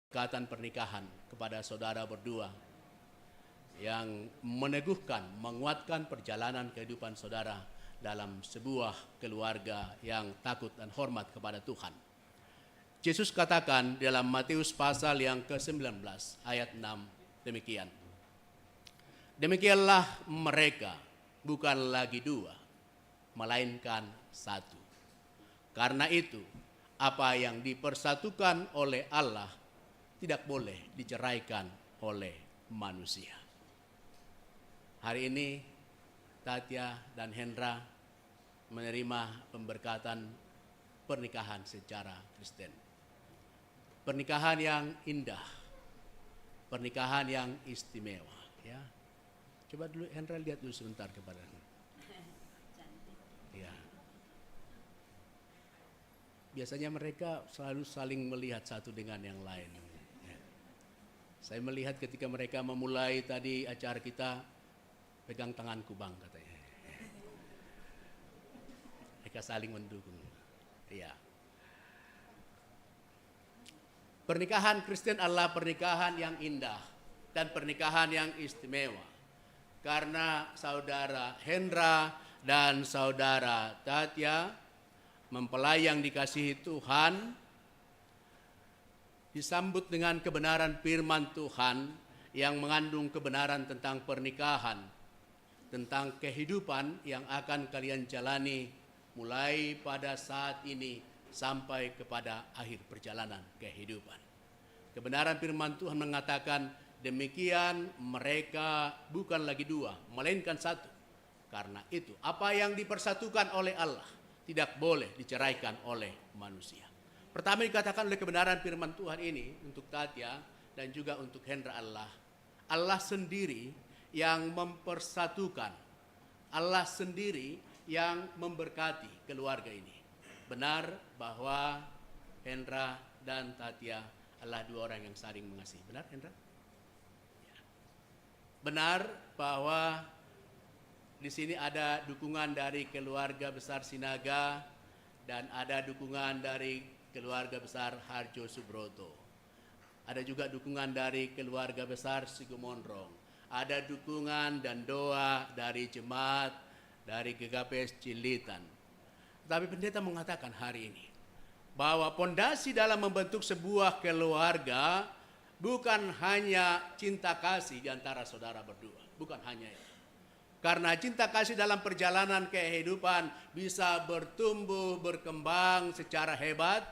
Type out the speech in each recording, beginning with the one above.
ikatan pernikahan kepada saudara berdua yang meneguhkan, menguatkan perjalanan kehidupan saudara dalam sebuah keluarga yang takut dan hormat kepada Tuhan. Yesus katakan dalam Matius pasal yang ke-19 ayat 6 demikian. Demikianlah mereka bukan lagi dua, melainkan satu. Karena itu, apa yang dipersatukan oleh Allah tidak boleh diceraikan oleh manusia. Hari ini Tatya dan Hendra menerima pemberkatan pernikahan secara Kristen. Pernikahan yang indah, pernikahan yang istimewa. Ya, coba dulu Hendra lihat dulu sebentar kepada. Ya. Biasanya mereka selalu saling melihat satu dengan yang lain. Ya. Saya melihat ketika mereka memulai tadi acara kita, pegang tanganku bang katanya. Mereka saling mendukung. Ya. Pernikahan Kristen adalah pernikahan yang indah dan pernikahan yang istimewa. Karena saudara Hendra dan saudara Tatya, mempelai yang dikasihi Tuhan, disambut dengan kebenaran firman Tuhan yang mengandung kebenaran tentang pernikahan, tentang kehidupan yang akan kalian jalani mulai pada saat ini sampai kepada akhir perjalanan kehidupan. Kebenaran firman Tuhan mengatakan, demikian mereka bukan lagi dua, melainkan satu. Karena itu, apa yang dipersatukan oleh Allah tidak boleh diceraikan oleh manusia. Pertama dikatakan oleh kebenaran firman Tuhan ini untuk Tatya dan juga untuk Hendra Allah sendiri yang mempersatukan, Allah sendiri yang memberkati keluarga ini. Benar bahwa Hendra dan Tatya adalah dua orang yang saling mengasihi. Benar Hendra? Ya. Benar bahwa di sini ada dukungan dari keluarga besar Sinaga dan ada dukungan dari keluarga besar Harjo Subroto. Ada juga dukungan dari keluarga besar Sigumondrong. Ada dukungan dan doa dari jemaat dari GKPS Cilitan. Tapi pendeta mengatakan hari ini bahwa pondasi dalam membentuk sebuah keluarga bukan hanya cinta kasih di antara saudara berdua, bukan hanya itu. Karena cinta kasih dalam perjalanan kehidupan bisa bertumbuh, berkembang secara hebat.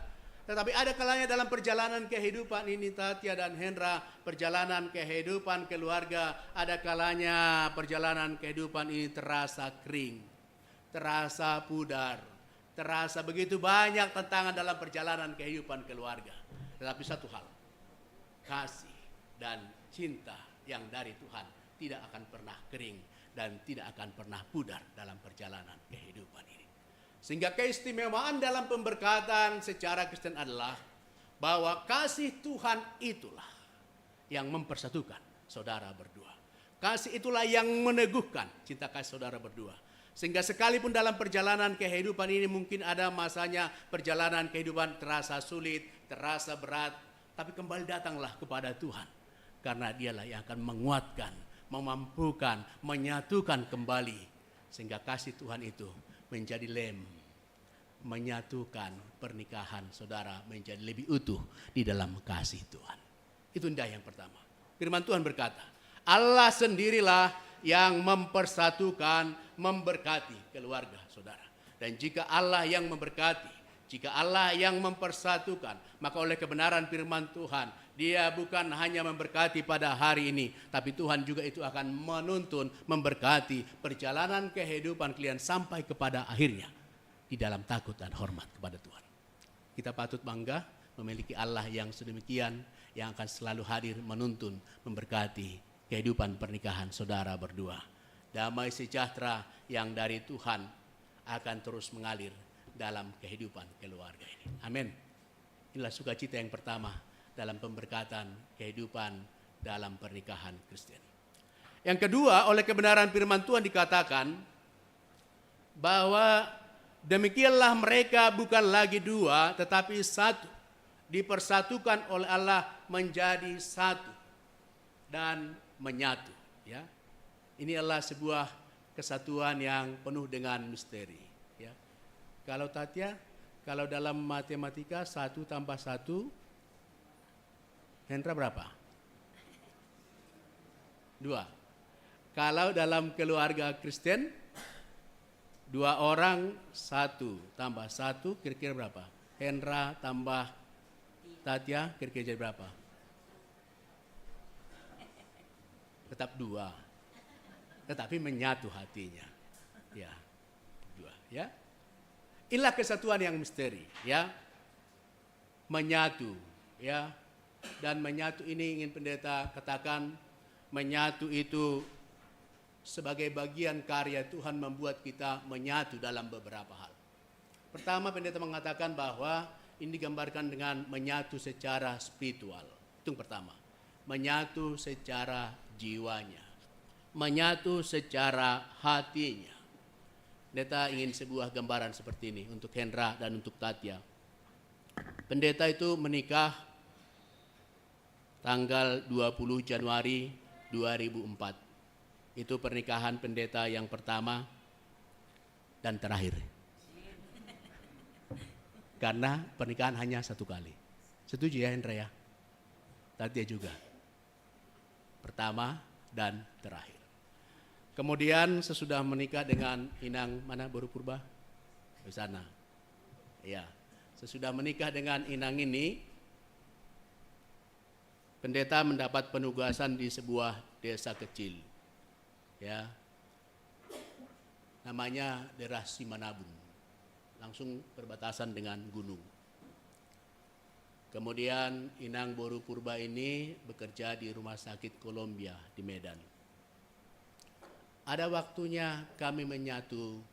Tetapi ada kalanya dalam perjalanan kehidupan ini Tatya dan Hendra, perjalanan kehidupan keluarga, ada kalanya perjalanan kehidupan ini terasa kering, terasa pudar, terasa begitu banyak tantangan dalam perjalanan kehidupan keluarga. Tetapi satu hal, kasih dan cinta yang dari Tuhan tidak akan pernah kering dan tidak akan pernah pudar dalam perjalanan kehidupan ini. Sehingga keistimewaan dalam pemberkatan secara Kristen adalah bahwa kasih Tuhan itulah yang mempersatukan saudara berdua. Kasih itulah yang meneguhkan cinta kasih saudara berdua. Sehingga sekalipun dalam perjalanan kehidupan ini mungkin ada masanya perjalanan kehidupan terasa sulit, terasa berat. Tapi kembali datanglah kepada Tuhan. Karena dialah yang akan menguatkan, memampukan, menyatukan kembali. Sehingga kasih Tuhan itu menjadi lem, menyatukan pernikahan saudara menjadi lebih utuh di dalam kasih Tuhan. Itu indah yang pertama. Firman Tuhan berkata, Allah sendirilah yang mempersatukan, memberkati keluarga saudara. Dan jika Allah yang memberkati, jika Allah yang mempersatukan, maka oleh kebenaran firman Tuhan, Dia bukan hanya memberkati pada hari ini, tapi Tuhan juga itu akan menuntun, memberkati perjalanan kehidupan kalian sampai kepada akhirnya di dalam takut dan hormat kepada Tuhan. Kita patut bangga memiliki Allah yang sedemikian, yang akan selalu hadir menuntun, memberkati kehidupan pernikahan saudara berdua. Damai sejahtera yang dari Tuhan akan terus mengalir dalam kehidupan keluarga ini. Amin. Inilah sukacita yang pertama dalam pemberkatan kehidupan dalam pernikahan Kristen. Yang kedua, oleh kebenaran firman Tuhan dikatakan bahwa demikianlah mereka bukan lagi dua tetapi satu. dipersatukan oleh Allah menjadi satu dan menyatu. Ya, ini adalah sebuah kesatuan yang penuh dengan misteri. Ya, kalau Tatya, kalau dalam matematika 1 tambah 1, Hendra berapa? 2. Kalau dalam keluarga Kristen 2 orang 1 tambah 1 kira-kira berapa? Hendra tambah Tatya kira-kira jadi berapa? Tetap 2, tetapi menyatu hatinya. Ya, 2. Ya, inilah kesatuan yang misteri. Ya, menyatu. Ya, dan menyatu ini ingin pendeta katakan, menyatu itu sebagai bagian karya Tuhan membuat kita menyatu dalam beberapa hal. Pertama, pendeta mengatakan bahwa ini digambarkan dengan menyatu secara spiritual. Itu yang pertama. Menyatu secara jiwanya. Menyatu secara hatinya. Pendeta ingin sebuah gambaran seperti ini untuk Hendra dan untuk Tatya. Pendeta itu menikah tanggal 20 Januari 2004. Itu pernikahan pendeta yang pertama dan terakhir. Karena pernikahan hanya 1 kali. Setuju ya Hendra ya? Tatya juga. Pertama dan terakhir. Kemudian sesudah menikah dengan Inang mana Boru Purba? Di sana. Ya. Sesudah menikah dengan Inang ini, pendeta mendapat penugasan di sebuah desa kecil. Ya, namanya daerah Simanabung, langsung berbatasan dengan gunung. Kemudian Inang Boru Purba ini bekerja di Rumah Sakit Columbia di Medan. Ada waktunya kami menyatu,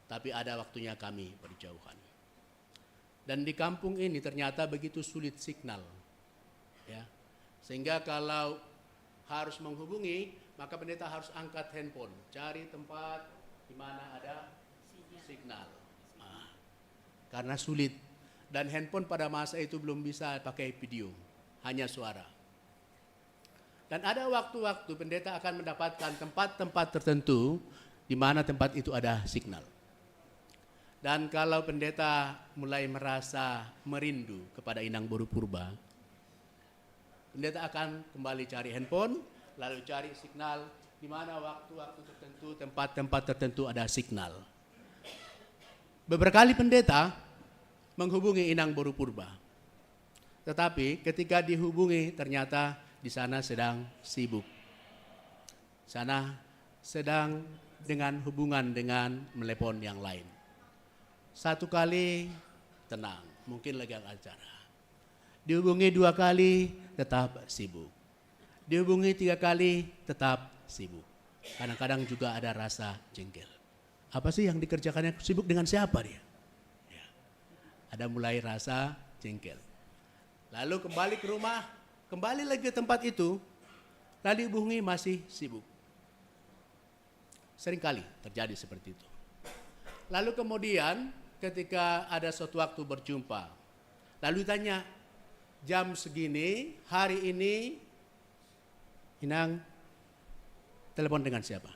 tapi ada waktunya kami berjauhan. Dan di kampung ini ternyata begitu sulit signal, ya, sehingga kalau harus menghubungi, maka pendeta harus angkat handphone, cari tempat di mana ada signal. Nah, karena sulit. Dan handphone pada masa itu belum bisa pakai video, hanya suara. Dan ada waktu-waktu pendeta akan mendapatkan tempat-tempat tertentu di mana tempat itu ada signal. Dan kalau pendeta mulai merasa merindu kepada Inang Boru Purba, pendeta akan kembali cari handphone, lalu cari signal di mana waktu-waktu tertentu, tempat-tempat tertentu ada signal. Beberapa kali pendeta menghubungi Inang Boru Purba. Tetapi ketika dihubungi ternyata di sana sedang sibuk. Sana sedang dengan hubungan dengan melepon yang lain. 1 kali tenang, mungkin lagi acara. Dihubungi 2 kali tetap sibuk. Dihubungi 3 kali tetap sibuk. Kadang-kadang juga ada rasa jengkel. Apa sih yang dikerjakannya, sibuk dengan siapa dia? Ya. Ada mulai rasa jengkel. Lalu kembali ke rumah, kembali lagi ke tempat itu, lalu dihubungi masih sibuk. Seringkali terjadi seperti itu. Lalu kemudian ketika ada suatu waktu berjumpa, lalu ditanya, jam segini, hari ini, Inang telepon dengan siapa?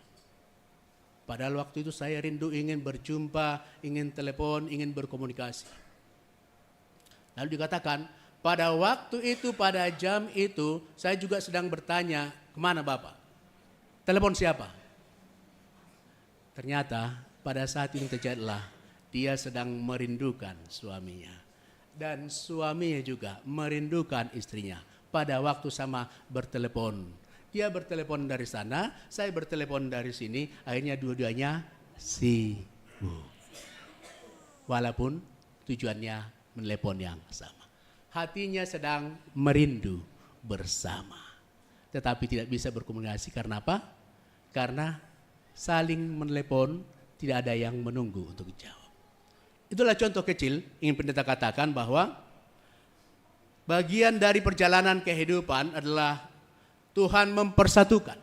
Padahal waktu itu saya rindu ingin berjumpa, ingin telepon, ingin berkomunikasi. Lalu dikatakan, pada waktu itu, pada jam itu, saya juga sedang bertanya, kemana Bapak? Telepon siapa? Ternyata pada saat ini terjadilah, dia sedang merindukan suaminya. Dan suaminya juga merindukan istrinya. Pada waktu sama bertelepon. Dia bertelepon dari sana, saya bertelepon dari sini, akhirnya dua-duanya sibuk. Walaupun tujuannya menelepon yang sama. Hatinya sedang merindu bersama. Tetapi tidak bisa berkomunikasi karena apa? Karena saling menelepon, tidak ada yang menunggu untuk jawab. Itulah contoh kecil, ingin pendeta katakan bahwa bagian dari perjalanan kehidupan adalah Tuhan mempersatukan.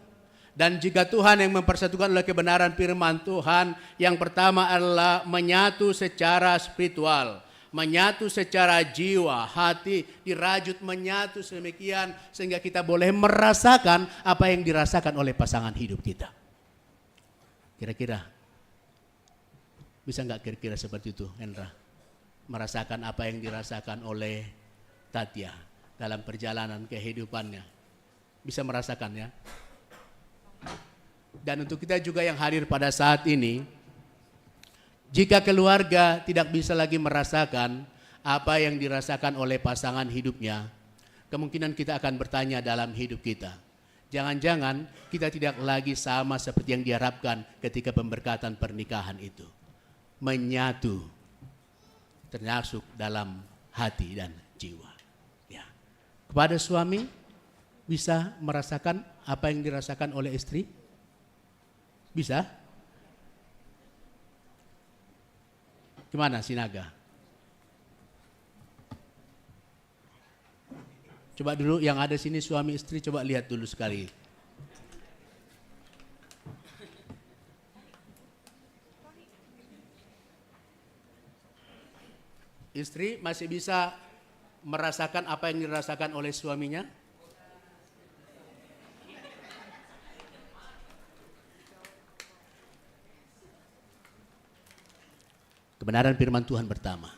Dan jika Tuhan yang mempersatukan oleh kebenaran firman Tuhan, yang pertama adalah menyatu secara spiritual, menyatu secara jiwa, hati, dirajut menyatu sedemikian sehingga kita boleh merasakan apa yang dirasakan oleh pasangan hidup kita. Kira-kira bisa nggak kira-kira seperti itu, Hendra? Merasakan apa yang dirasakan oleh Tatya dalam perjalanan kehidupannya. Bisa merasakan ya? Dan untuk kita juga yang hadir pada saat ini, jika keluarga tidak bisa lagi merasakan apa yang dirasakan oleh pasangan hidupnya, kemungkinan kita akan bertanya dalam hidup kita. Jangan-jangan kita tidak lagi sama seperti yang diharapkan ketika pemberkatan pernikahan itu. Menyatu, termasuk dalam hati dan jiwa. Ya. Kepada suami, bisa merasakan apa yang dirasakan oleh istri? Bisa? Gimana Sinaga? Coba dulu yang ada sini suami istri, coba lihat dulu sekali. Istri masih bisa merasakan apa yang dirasakan oleh suaminya? Kebenaran firman Tuhan pertama.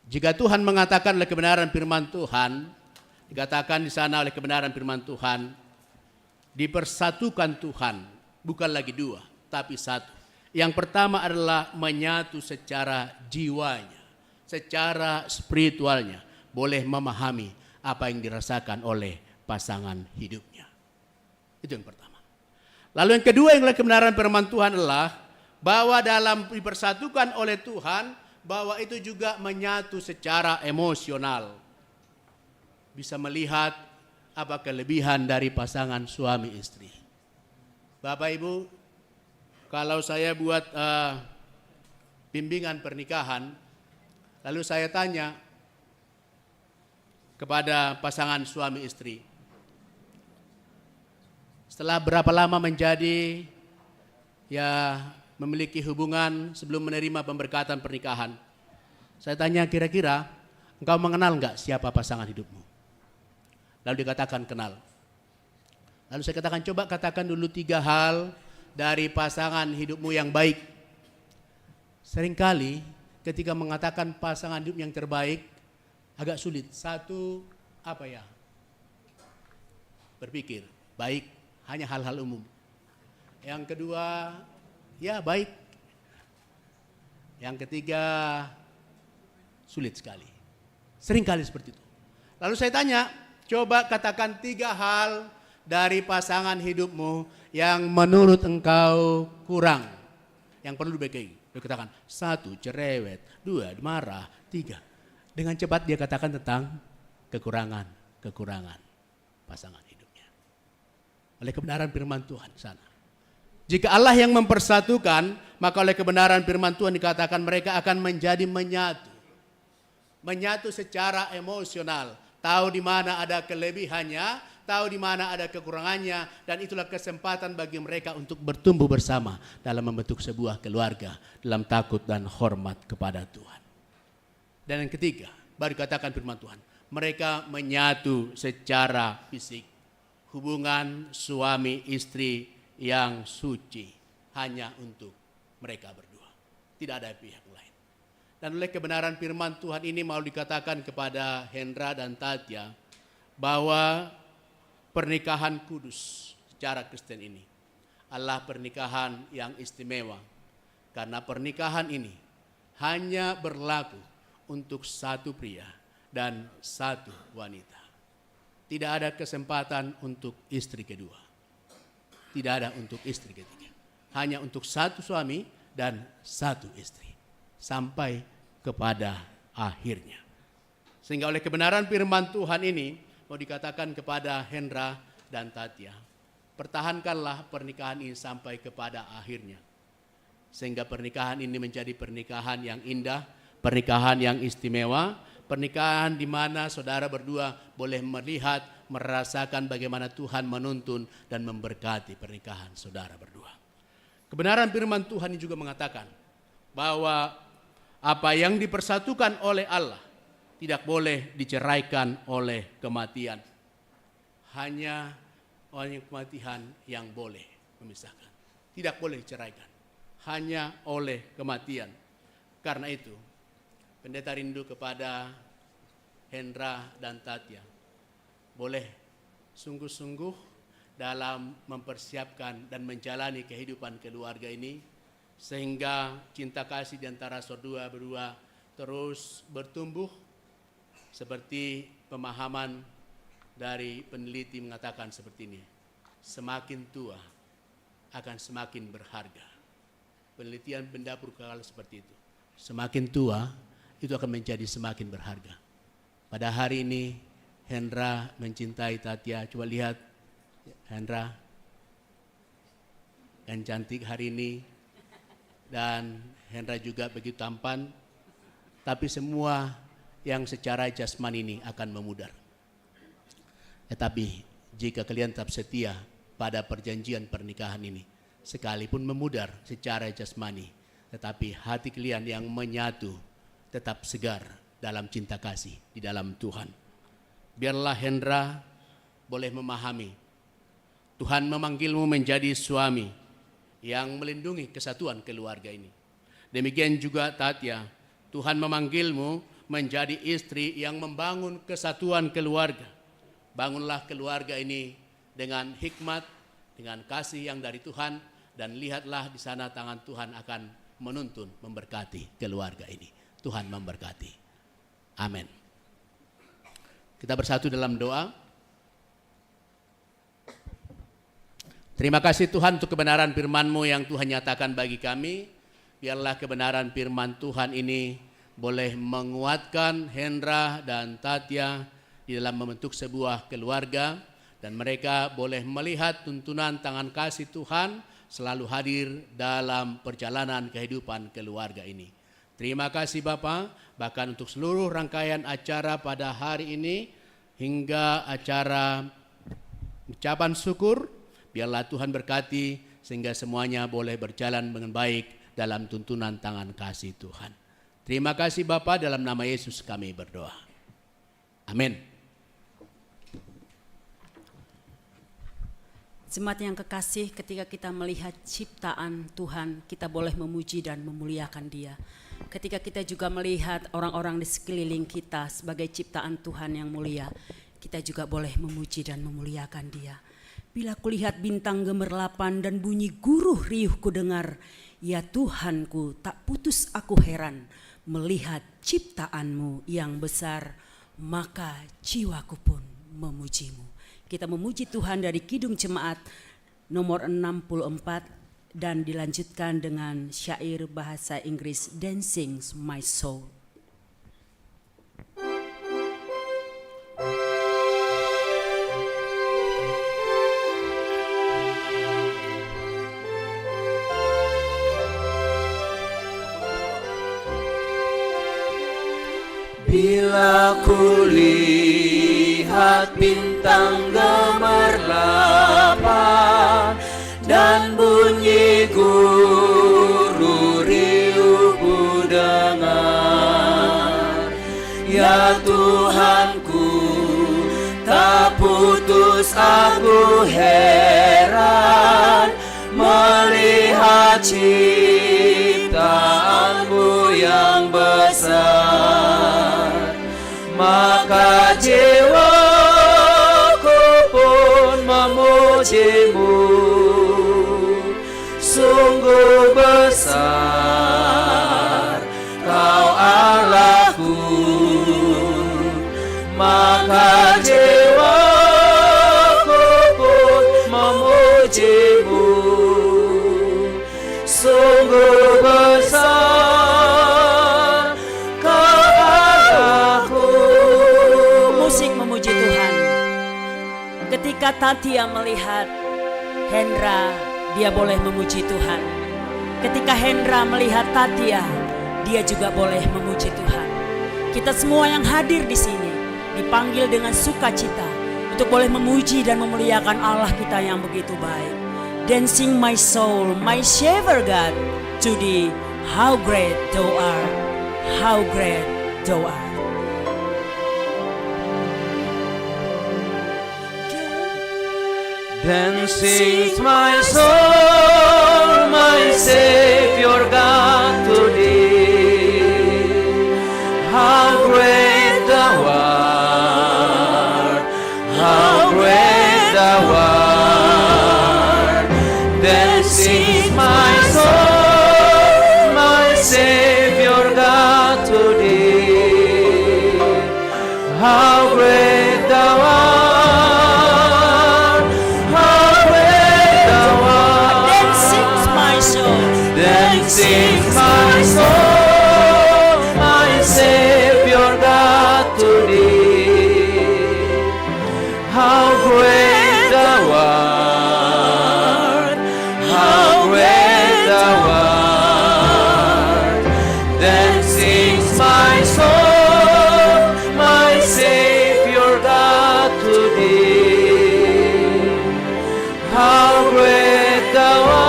Jika Tuhan mengatakan oleh kebenaran firman Tuhan, dikatakan di sana oleh kebenaran firman Tuhan, dipersatukan Tuhan, bukan lagi dua, tapi satu. Yang pertama adalah menyatu secara jiwanya, secara spiritualnya, boleh memahami apa yang dirasakan oleh pasangan hidupnya. Itu yang pertama. Lalu yang kedua yang oleh kebenaran firman Tuhan adalah bahwa dalam dipersatukan oleh Tuhan, bahwa itu juga menyatu secara emosional. Bisa melihat apa kelebihan dari pasangan suami istri. Bapak Ibu, kalau saya buat bimbingan pernikahan, lalu saya tanya kepada pasangan suami istri, setelah berapa lama menjadi memiliki hubungan sebelum menerima pemberkatan pernikahan? Saya tanya, kira-kira engkau mengenal enggak siapa pasangan hidupmu? Lalu dikatakan kenal. Lalu saya katakan, coba katakan dulu 3 hal dari pasangan hidupmu yang baik. Seringkali ketika mengatakan pasangan hidup yang terbaik agak sulit. Satu, berpikir, baik hanya hal-hal umum. Yang kedua, ya baik. Yang ketiga, sulit sekali. Seringkali seperti itu. Lalu saya tanya, coba katakan 3 hal dari pasangan hidupmu yang menurut engkau kurang, yang perlu diperbaiki. Dia katakan, 1, cerewet, 2, marah, 3. Dengan cepat dia katakan tentang kekurangan pasangan hidupnya. Oleh kebenaran firman Tuhan sana. Jika Allah yang mempersatukan, maka oleh kebenaran firman Tuhan dikatakan mereka akan menjadi menyatu. Menyatu secara emosional. Tahu di mana ada kelebihannya, tahu di mana ada kekurangannya, dan itulah kesempatan bagi mereka untuk bertumbuh bersama dalam membentuk sebuah keluarga dalam takut dan hormat kepada Tuhan. Dan yang ketiga, baru dikatakan firman Tuhan, mereka menyatu secara fisik. Hubungan suami istri yang suci hanya untuk mereka berdua, tidak ada pihak lain. Dan oleh kebenaran firman Tuhan ini mau dikatakan kepada Hendra dan Tatya bahwa pernikahan kudus secara Kristen ini adalah pernikahan yang istimewa, karena pernikahan ini hanya berlaku untuk satu pria dan satu wanita. Tidak ada kesempatan untuk istri kedua. Tidak ada untuk istri ketiga. Hanya untuk satu suami dan satu istri. Sampai kepada akhirnya. Sehingga oleh kebenaran firman Tuhan ini mau dikatakan kepada Hendra dan Tatya, pertahankanlah pernikahan ini sampai kepada akhirnya. Sehingga pernikahan ini menjadi pernikahan yang indah, pernikahan yang istimewa, pernikahan di mana saudara berdua boleh melihat, merasakan bagaimana Tuhan menuntun dan memberkati pernikahan saudara berdua. Kebenaran firman Tuhan ini juga mengatakan bahwa Apa yang dipersatukan oleh Allah tidak boleh diceraikan oleh kematian. Hanya oleh kematian yang boleh memisahkan. Tidak boleh diceraikan. Hanya oleh kematian. Karena itu, pendeta rindu kepada Hendra dan Tatia. Boleh sungguh-sungguh dalam mempersiapkan dan menjalani kehidupan keluarga ini, sehingga cinta kasih di antara saudara berdua terus bertumbuh, seperti pemahaman dari peneliti mengatakan seperti ini: semakin tua akan semakin berharga. Penelitian pendapur kalau seperti itu. Semakin tua itu akan menjadi semakin berharga. Pada hari ini Hendra mencintai Tatia. Coba lihat Hendra yang cantik hari ini, dan Hendra juga begitu tampan. Tapi semua yang secara jasmani ini akan memudar. Tetapi jika kalian tetap setia pada perjanjian pernikahan ini, sekalipun memudar secara jasmani, tetapi hati kalian yang menyatu tetap segar dalam cinta kasih di dalam Tuhan. Biarlah Hendra boleh memahami Tuhan memanggilmu menjadi suami yang melindungi kesatuan keluarga ini. Demikian juga Tatia, Tuhan memanggilmu menjadi istri yang membangun kesatuan keluarga. Bangunlah keluarga ini dengan hikmat, dengan kasih yang dari Tuhan, dan lihatlah di sana tangan Tuhan akan menuntun, memberkati keluarga ini. Tuhan memberkati. Amin. Kita bersatu dalam doa. Terima kasih Tuhan untuk kebenaran firman-Mu yang Tuhan nyatakan bagi kami. Biarlah kebenaran firman Tuhan ini boleh menguatkan Hendra dan Tatia di dalam membentuk sebuah keluarga, dan mereka boleh melihat tuntunan tangan kasih Tuhan selalu hadir dalam perjalanan kehidupan keluarga ini. Terima kasih Bapa, bahkan untuk seluruh rangkaian acara pada hari ini hingga acara ucapan syukur, biarlah Tuhan berkati sehingga semuanya boleh berjalan dengan baik dalam tuntunan tangan kasih Tuhan. Terima kasih Bapa, dalam nama Yesus kami berdoa. Amin. Jemaat yang kekasih, ketika kita melihat ciptaan Tuhan, kita boleh memuji dan memuliakan Dia. Ketika kita juga melihat orang-orang di sekeliling kita sebagai ciptaan Tuhan yang mulia, kita juga boleh memuji dan memuliakan Dia. Bila kulihat bintang gemerlapan dan bunyi guruh riuh kudengar, ya Tuhanku, tak putus aku heran melihat ciptaan-Mu yang besar, maka jiwaku pun memuji-Mu. Kita memuji Tuhan dari Kidung Jemaat nomor 64 dan dilanjutkan dengan syair bahasa Inggris Dancing My Soul. Bila kulihat bintang gemerlapan dan bunyi guru riuh ku dengar, ya Tuhanku, tak putus aku heran melihat ciptaan-Mu yang besar. Maka jiwaku pun memuji-Mu, sungguh besar Kau Allahku. Maka jiwaku pun memuji-Mu, sungguh besar memuji Tuhan. Ketika Tatia melihat Hendra, dia boleh memuji Tuhan. Ketika Hendra melihat Tatia, dia juga boleh memuji Tuhan. Kita semua yang hadir di sini dipanggil dengan sukacita untuk boleh memuji dan memuliakan Allah kita yang begitu baik. Dancing my soul, my Savior God, to Thee, how great Thou art. how great thou art. Then sings my soul, my Savior God to thee. How great thou art, how great thou art. Then sings my soul, my Savior God to thee. How great thou art. Sings my soul, my Savior God to thee. How great thou art, how great thou art. Then sings my soul, my Savior God to thee. How great thou art.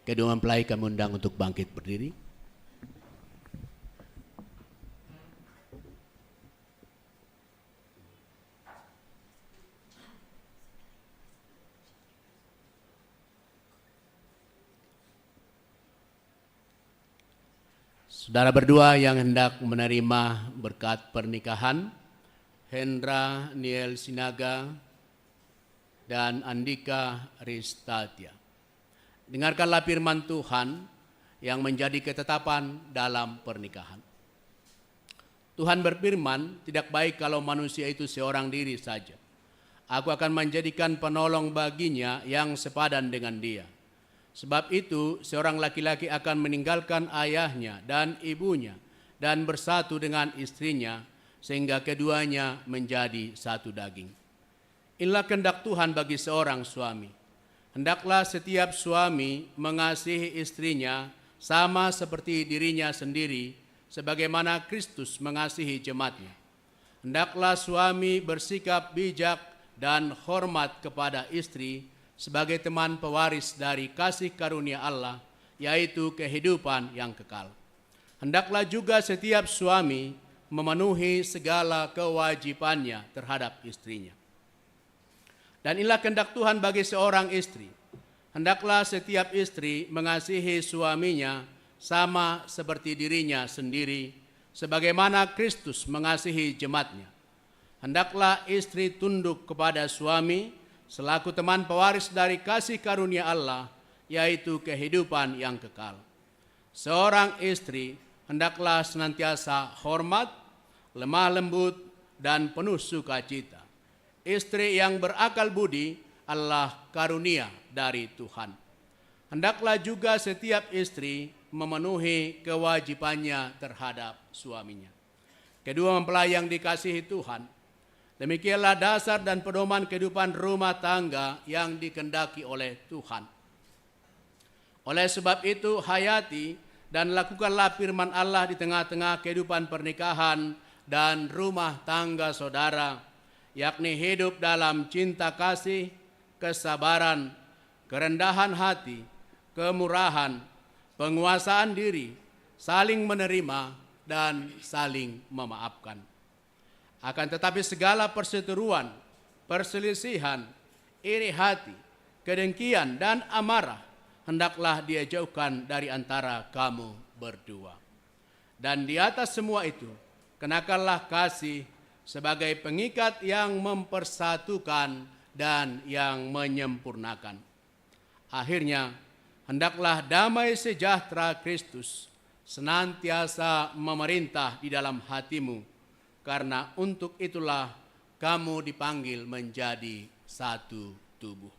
Kedua mempelai kami undang untuk bangkit berdiri. Saudara berdua yang hendak menerima berkat pernikahan, Hendra Niel Sinaga dan Andika Ristatia. Dengarkanlah firman Tuhan yang menjadi ketetapan dalam pernikahan. Tuhan berfirman, tidak baik kalau manusia itu seorang diri saja. Aku akan menjadikan penolong baginya yang sepadan dengan dia. Sebab itu seorang laki-laki akan meninggalkan ayahnya dan ibunya dan bersatu dengan istrinya sehingga keduanya menjadi satu daging. Inilah kehendak Tuhan bagi seorang suami. Hendaklah setiap suami mengasihi istrinya sama seperti dirinya sendiri, sebagaimana Kristus mengasihi jemaatnya. Hendaklah suami bersikap bijak dan hormat kepada istri sebagai teman pewaris dari kasih karunia Allah, yaitu kehidupan yang kekal. Hendaklah juga setiap suami memenuhi segala kewajibannya terhadap istrinya. Dan inilah kehendak Tuhan bagi seorang istri. Hendaklah setiap istri mengasihi suaminya sama seperti dirinya sendiri, sebagaimana Kristus mengasihi jemaatnya. Hendaklah istri tunduk kepada suami selaku teman pewaris dari kasih karunia Allah, yaitu kehidupan yang kekal. Seorang istri hendaklah senantiasa hormat, lemah lembut, dan penuh sukacita. Istri yang berakal budi adalah karunia dari Tuhan. Hendaklah juga setiap istri memenuhi kewajibannya terhadap suaminya. Kedua mempelai yang dikasihi Tuhan, demikianlah dasar dan pedoman kehidupan rumah tangga yang dikehendaki oleh Tuhan. Oleh sebab itu, hayati dan lakukanlah firman Allah di tengah-tengah kehidupan pernikahan dan rumah tangga saudara, yakni hidup dalam cinta kasih, kesabaran, kerendahan hati, kemurahan, penguasaan diri, saling menerima, dan saling memaafkan. Akan tetapi segala perseteruan, perselisihan, iri hati, kedengkian, dan amarah hendaklah dia jauhkan dari antara kamu berdua. Dan di atas semua itu, kenakanlah kasih sebagai pengikat yang mempersatukan dan yang menyempurnakan. Akhirnya, hendaklah damai sejahtera Kristus senantiasa memerintah di dalam hatimu, karena untuk itulah kamu dipanggil menjadi satu tubuh.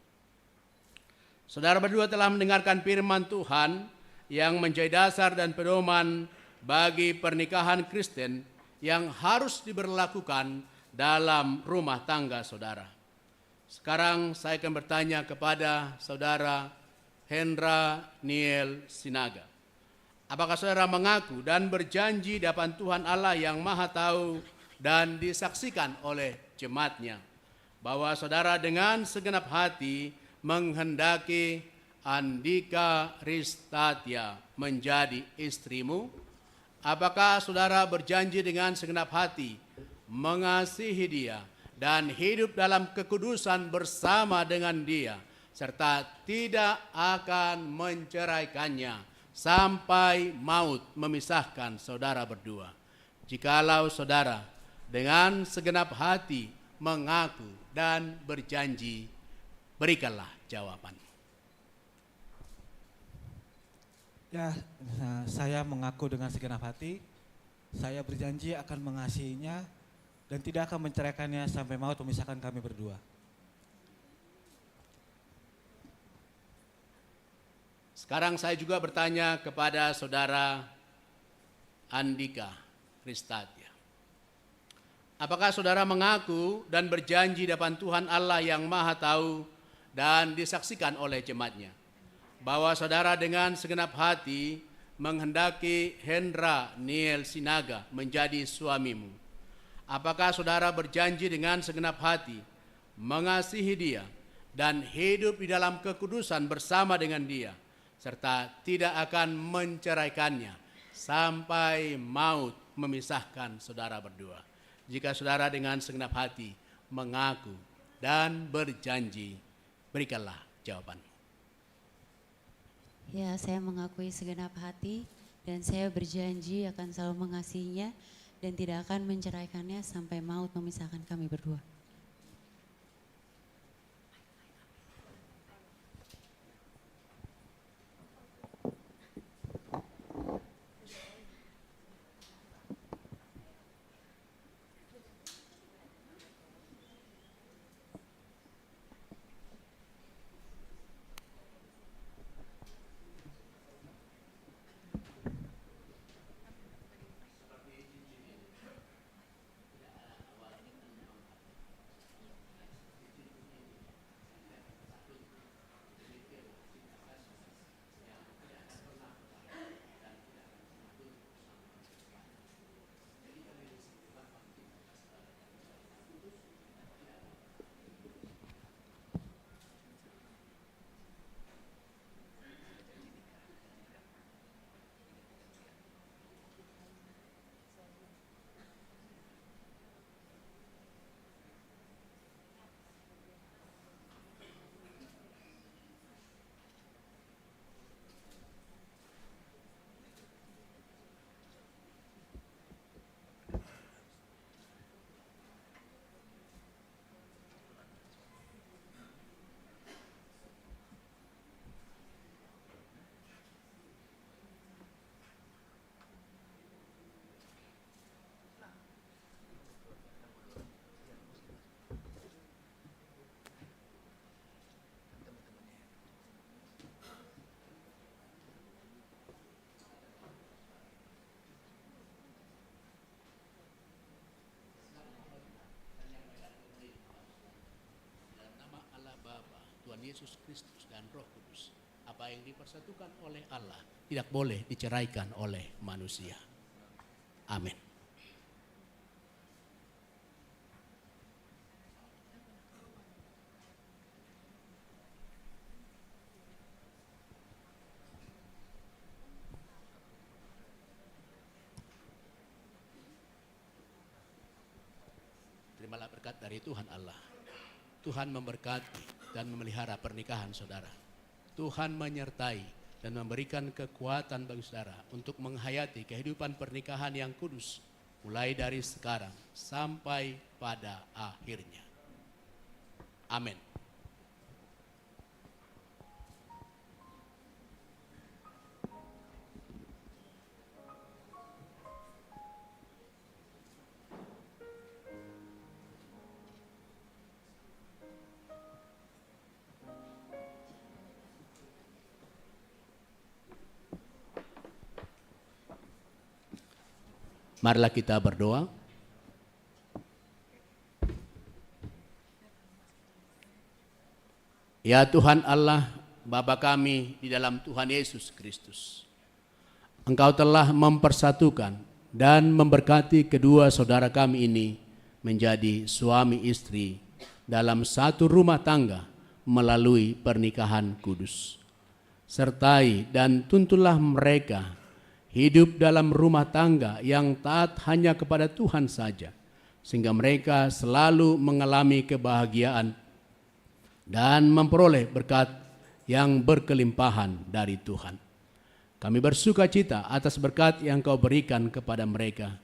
Saudara berdua telah mendengarkan firman Tuhan yang menjadi dasar dan pedoman bagi pernikahan Kristen yang harus diberlakukan dalam rumah tangga saudara. Sekarang saya akan bertanya kepada saudara Hendra Niel Sinaga. Apakah saudara mengaku dan berjanji di hadapan Tuhan Allah yang Maha Tahu dan disaksikan oleh jemaatnya, bahwa saudara dengan segenap hati menghendaki Andika Ristatia menjadi istrimu? Apakah saudara berjanji dengan segenap hati mengasihi dia dan hidup dalam kekudusan bersama dengan dia, serta tidak akan menceraikannya sampai maut memisahkan saudara berdua? Jikalau saudara dengan segenap hati mengaku dan berjanji, berikanlah jawaban. Ya, saya mengaku dengan segenap hati, saya berjanji akan mengasihinya dan tidak akan menceraikannya sampai maut memisahkan kami berdua. Sekarang saya juga bertanya kepada saudara Andika Ristatia. Apakah saudara mengaku dan berjanji di depan Tuhan Allah yang Maha Tahu dan disaksikan oleh jemaatnya, bahwa saudara dengan segenap hati menghendaki Hendra Niel Sinaga menjadi suamimu? Apakah saudara berjanji dengan segenap hati mengasihi dia dan hidup di dalam kekudusan bersama dengan dia, serta tidak akan menceraikannya sampai maut memisahkan saudara berdua? Jika saudara dengan segenap hati mengaku dan berjanji, berikanlah jawaban. Ya, saya mengakui segenap hati dan saya berjanji akan selalu mengasihinya dan tidak akan menceraikannya sampai maut memisahkan kami berdua. Yesus Kristus dan Roh Kudus, apa yang dipersatukan oleh Allah tidak boleh diceraikan oleh manusia. Amin. Terimalah berkat dari Tuhan Allah. Tuhan memberkati dan memelihara pernikahan saudara. Tuhan menyertai dan memberikan kekuatan bagi saudara untuk menghayati kehidupan pernikahan yang kudus mulai dari sekarang sampai pada akhirnya. Amin. Marilah kita berdoa. Ya Tuhan Allah, Bapa kami di dalam Tuhan Yesus Kristus, Engkau telah mempersatukan dan memberkati kedua saudara kami ini menjadi suami istri dalam satu rumah tangga melalui pernikahan kudus. Sertai dan tuntunlah mereka hidup dalam rumah tangga yang taat hanya kepada Tuhan saja, sehingga mereka selalu mengalami kebahagiaan dan memperoleh berkat yang berkelimpahan dari Tuhan. Kami bersuka cita atas berkat yang Kau berikan kepada mereka.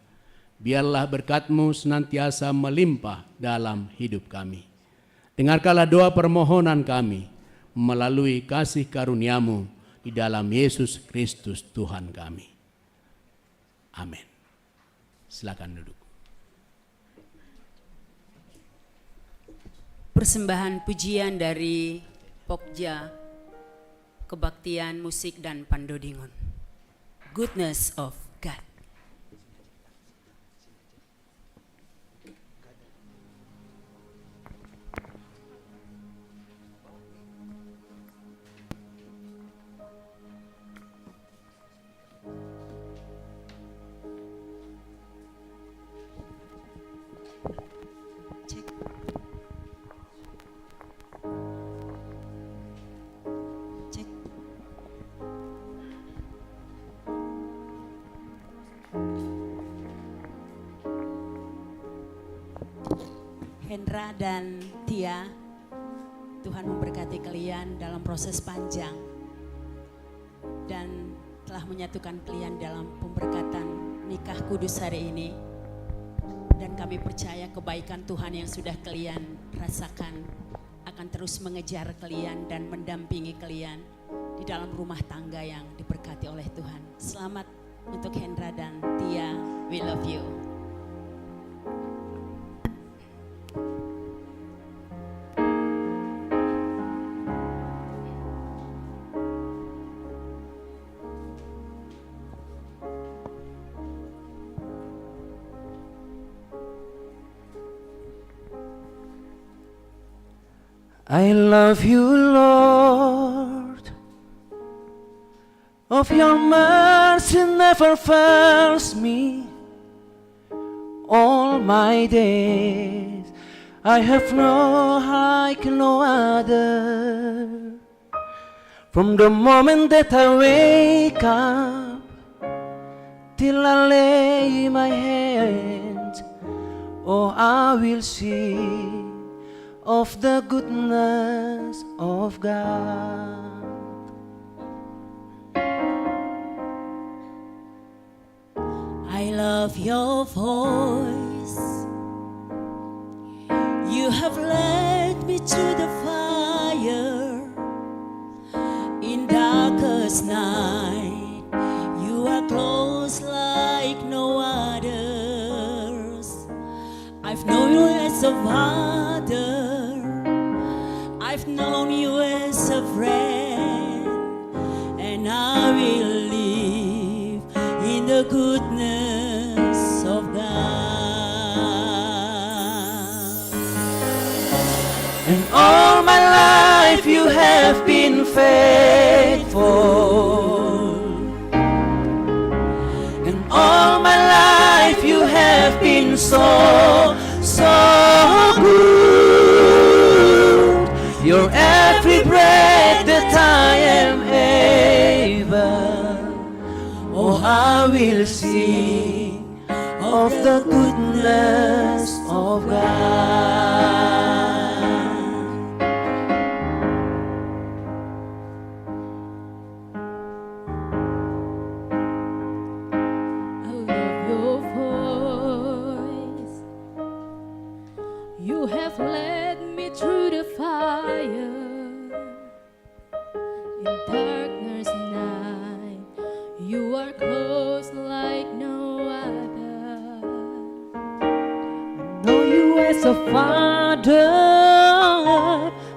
Biarlah berkat-Mu senantiasa melimpah dalam hidup kami. Dengarkanlah doa permohonan kami melalui kasih karunia-Mu di dalam Yesus Kristus Tuhan kami. Amin. Silakan duduk. Persembahan pujian dari Pokja, Kebaktian Musik dan Pandodingon. Goodness of God. Hendra dan Tia, Tuhan memberkati kalian dalam proses panjang dan telah menyatukan kalian dalam pemberkatan nikah kudus hari ini. Dan kami percaya kebaikan Tuhan yang sudah kalian rasakan akan terus mengejar kalian dan mendampingi kalian di dalam rumah tangga yang diberkati oleh Tuhan. Selamat untuk Hendra dan Tia, we love you. I love you, Lord. Of your mercy never fails me. All my days I have known like no other. From the moment that I wake up till I lay my head, oh, I will see of the goodness of God. I love your voice. You have led me through the fire. In darkest night, you are close like no others. I've known you as a father. I've known you as a friend, and I will live in the goodness of God. And all my life you have been faithful. And all my life you have been so good. Your every breath that I am able, oh, I will sing of the goodness of God. I love your voice. You have led me through the fire. In darkness night, you are close like no other. I know you as a father.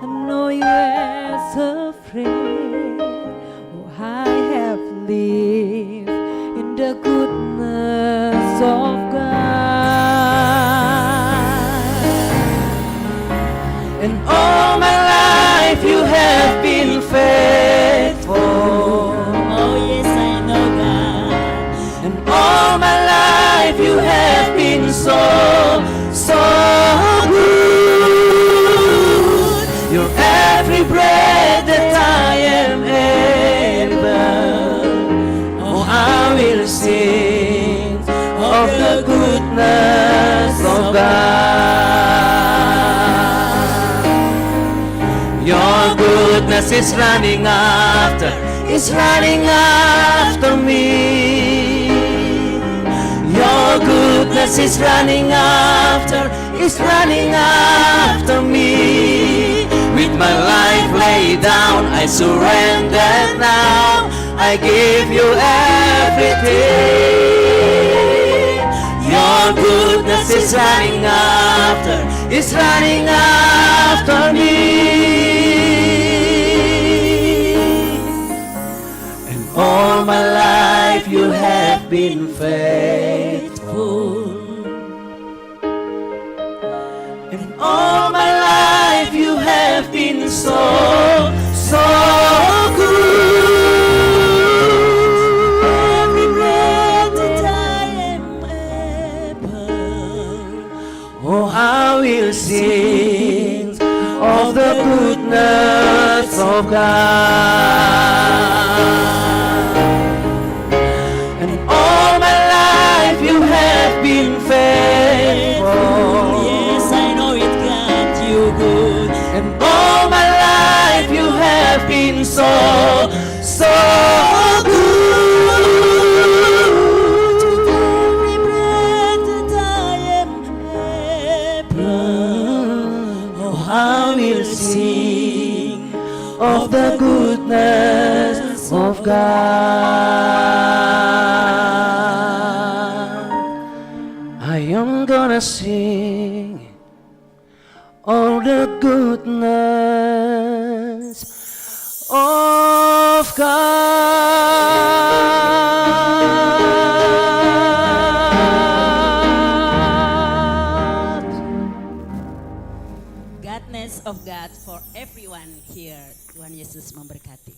I know you as a friend. Oh, I have lived in the goodness of God. And all my life you have been faithful. Oh yes, I know God. And all my life you have been so goodness is running after me. Your goodness is running after me. With my life laid down, I surrender now. I give you everything. Your goodness is running after me. And all my life you have been faithful. And all my life you have been so good. Every breath that I am able, oh, I will sing of the goodness of God. And all my life you have been faithful. Yes, I know it got you good. And all my life you have been so good. With every breath that I am able, oh, I will sing of the goodness of God. I am gonna sing all the goodness of God. Goodness of God for everyone here. Tuhan Yesus memberkati.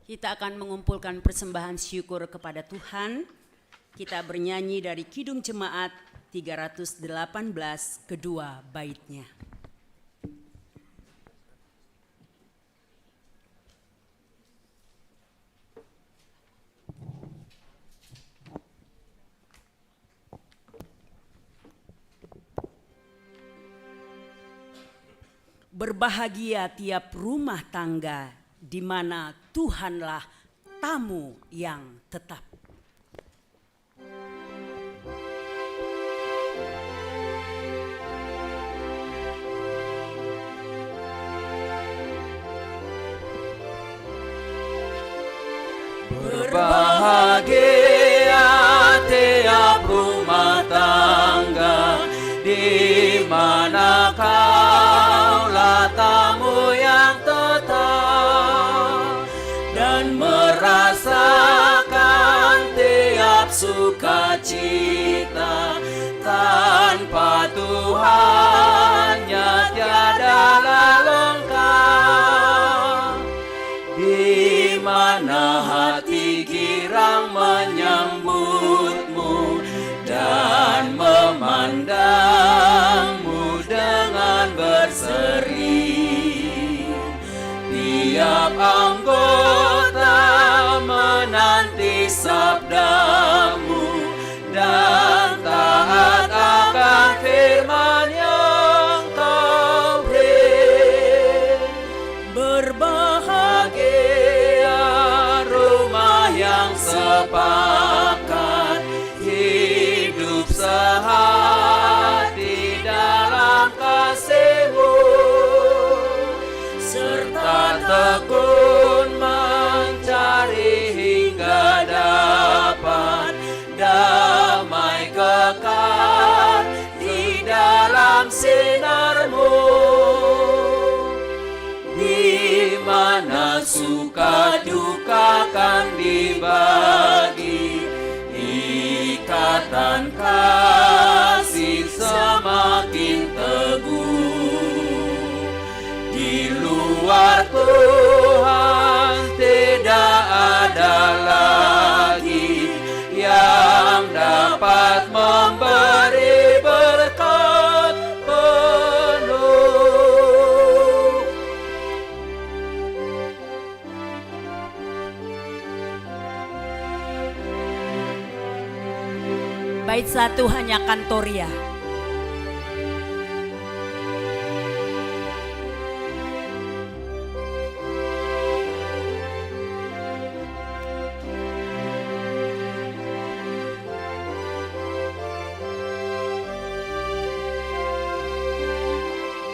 Kita akan mengumpulkan persembahan syukur kepada Tuhan. Kita bernyanyi dari Kidung Jemaat 318 kedua baitnya. Berbahagia tiap rumah tangga di mana Tuhanlah tamu yang tetap. Berbahagia tiap rumah tangga di mana kaulah tamu yang tetap dan merasakan tiap sukacita. Tanpa Tuhannya tiadalah lengkap. Di mana hati girang menyambutmu dan memandangmu dengan berseri. Tiap anggota menanti sabdamu dan taat akan firman yang kau beri. Berbahagia rumah yang sepakat, hidup sehati dalam kasih-Mu, serta tekun mencari hingga dapat damai kekal di dalam sinar-Mu. Di mana suka duka kan dibagi, Bait 1 hanya Kantoria.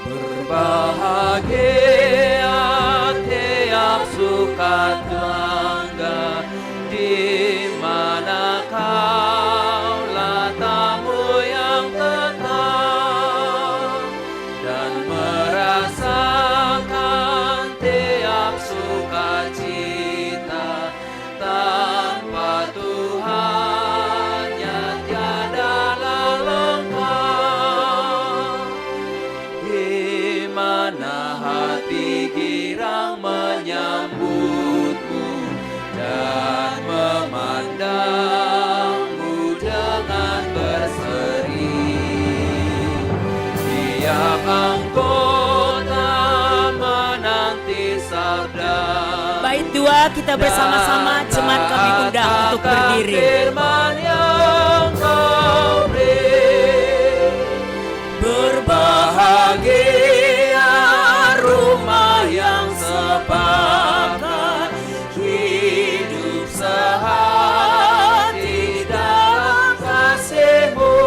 Berbahagia tiap suka tangga di mana kaulah tamu yang tetap dan merasakan tiap sukacita tanpa Tuhannya tiadalah lengkap. Gimana hati girang menyambutmu dan memandangmu dengan berseri. Tiap anggota menanti sabda. Bait 2 kita bersama-sama jemaat kami undang untuk berdiri. Firman yang kau beri. Berbahagia rumah yang sepakat, hidup sehati dalam kasih-Mu,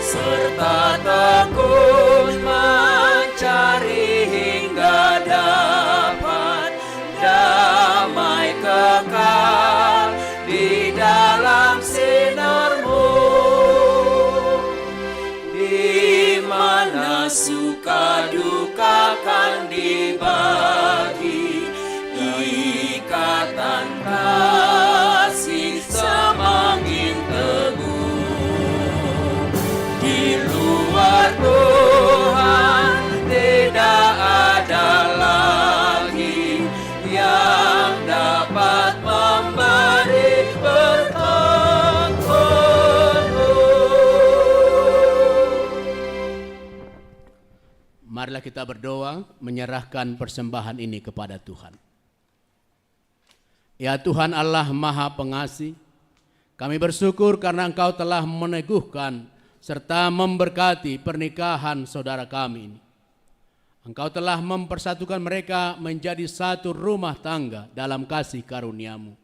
serta tekun mencari hingga dapat damai kekal di dalam sinar-Mu. Di mana suka duka kan dibagi, ikatan kasih semakin teguh. Di luar Tuhan tidak ada lagi yang dapat memberi berkat penuh. Marilah kita berdoa menyerahkan persembahan ini kepada Tuhan. Ya Tuhan Allah Maha Pengasih, kami bersyukur karena Engkau telah meneguhkan serta memberkati pernikahan saudara kami ini. Engkau telah mempersatukan mereka menjadi satu rumah tangga dalam kasih karunia-Mu.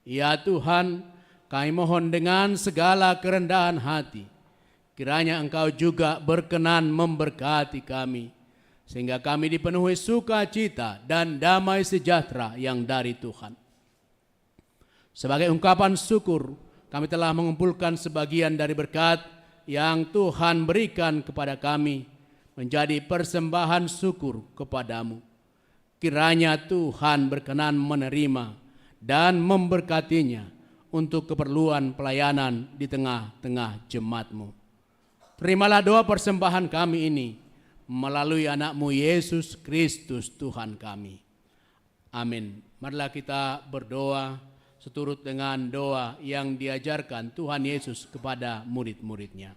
Ya Tuhan, kami mohon dengan segala kerendahan hati, kiranya Engkau juga berkenan memberkati kami, sehingga kami dipenuhi sukacita dan damai sejahtera yang dari Tuhan. Sebagai ungkapan syukur, kami telah mengumpulkan sebagian dari berkat yang Tuhan berikan kepada kami menjadi persembahan syukur kepadamu. Kiranya Tuhan berkenan menerima dan memberkatinya untuk keperluan pelayanan di tengah-tengah jemaat-Mu. Terimalah doa persembahan kami ini melalui anak-Mu Yesus Kristus Tuhan kami. Amin. Marilah kita berdoa seturut dengan doa yang diajarkan Tuhan Yesus kepada murid-muridnya.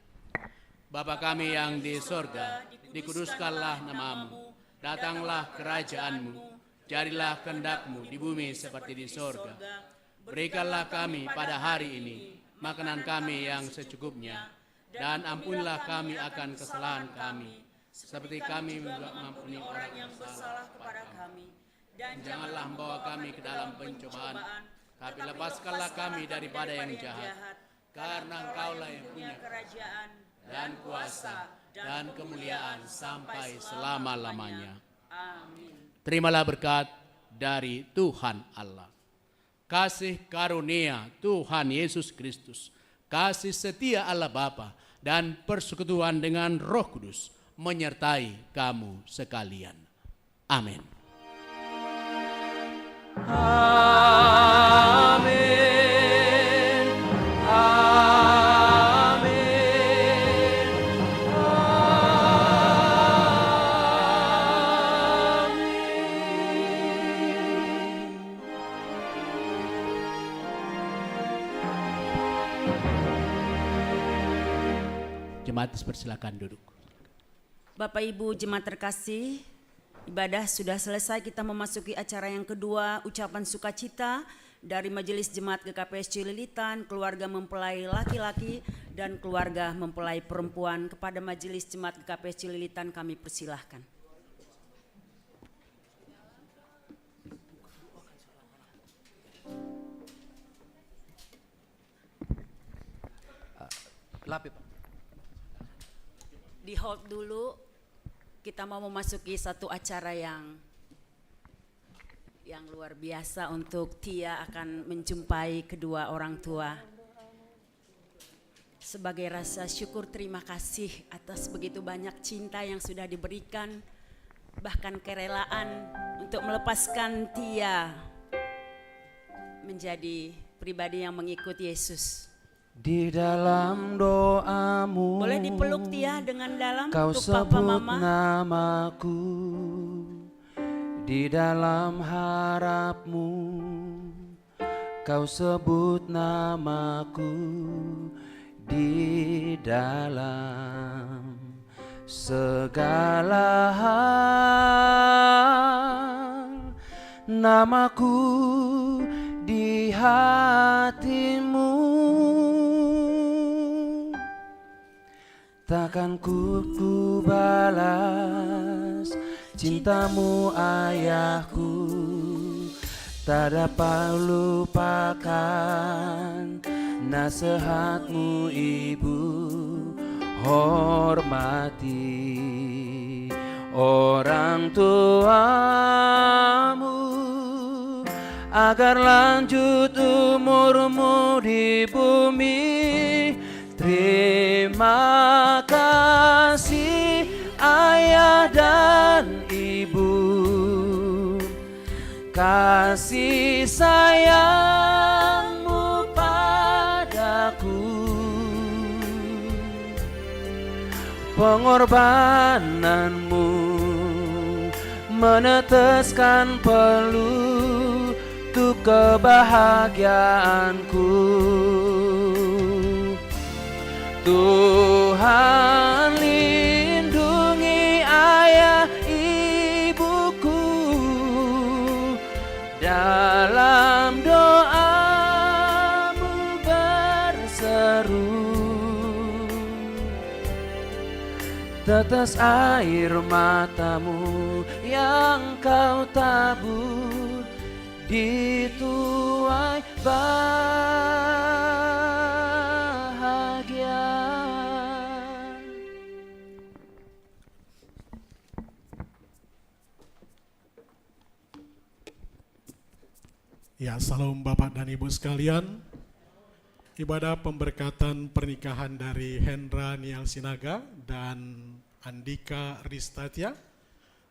Bapa kami yang di sorga, dikuduskanlah nama-Mu, datanglah kerajaan-Mu, jadilah kehendak-Mu di bumi seperti di sorga. Berikanlah kami pada hari ini makanan kami yang secukupnya, dan ampunilah kami akan kesalahan kami, seperti kami juga mengampuni orang yang bersalah kepada kami. Dan janganlah membawa kami ke dalam pencobaan, tapi lepaskanlah kami daripada yang jahat, karena Engkaulah yang punya kerajaan dan kuasa dan kemuliaan sampai selama-lamanya. Amin. Terimalah berkat dari Tuhan Allah, kasih karunia Tuhan Yesus Kristus, kasih setia Allah Bapa, dan persekutuan dengan Roh Kudus menyertai kamu sekalian. Amin. Amin. Amin. Jemaat persilakan duduk. Bapak Ibu jemaat terkasih, ibadah sudah selesai, kita memasuki acara yang kedua, ucapan sukacita dari Majelis Jemaat GKPS Cililitan, keluarga mempelai laki-laki dan keluarga mempelai perempuan. Kepada Majelis Jemaat GKPS Cililitan kami persilahkan. Di hold dulu, kita mau memasuki satu acara yang luar biasa untuk Tia akan menjumpai kedua orang tua. Sebagai rasa syukur terima kasih atas begitu banyak cinta yang sudah diberikan, bahkan kerelaan untuk melepaskan Tia menjadi pribadi yang mengikut Yesus. Di dalam doamu Boleh dipeluk Tia dengan dalam kau untuk Papa sebut Mama. namaku. Di dalam harapmu kau sebut namaku. Di dalam segala hal namaku di hatimu. Takkan ku balas cintamu ayahku, tak dapat lupakan nasihatmu ibu. Hormati orang tuamu agar lanjut umurmu di bumi. Terima kasih ayah dan ibu, kasih sayangmu padaku, pengorbananmu meneteskan peluh untuk kebahagiaanku. Tuhan lindungi ayah ibuku, dalam doamu berseru. Tetes air matamu yang kau tabur di tuai bahagia. Ya, salam Bapak dan Ibu sekalian. Ibadah pemberkatan pernikahan dari Hendra Nial Sinaga dan Andika Ristatia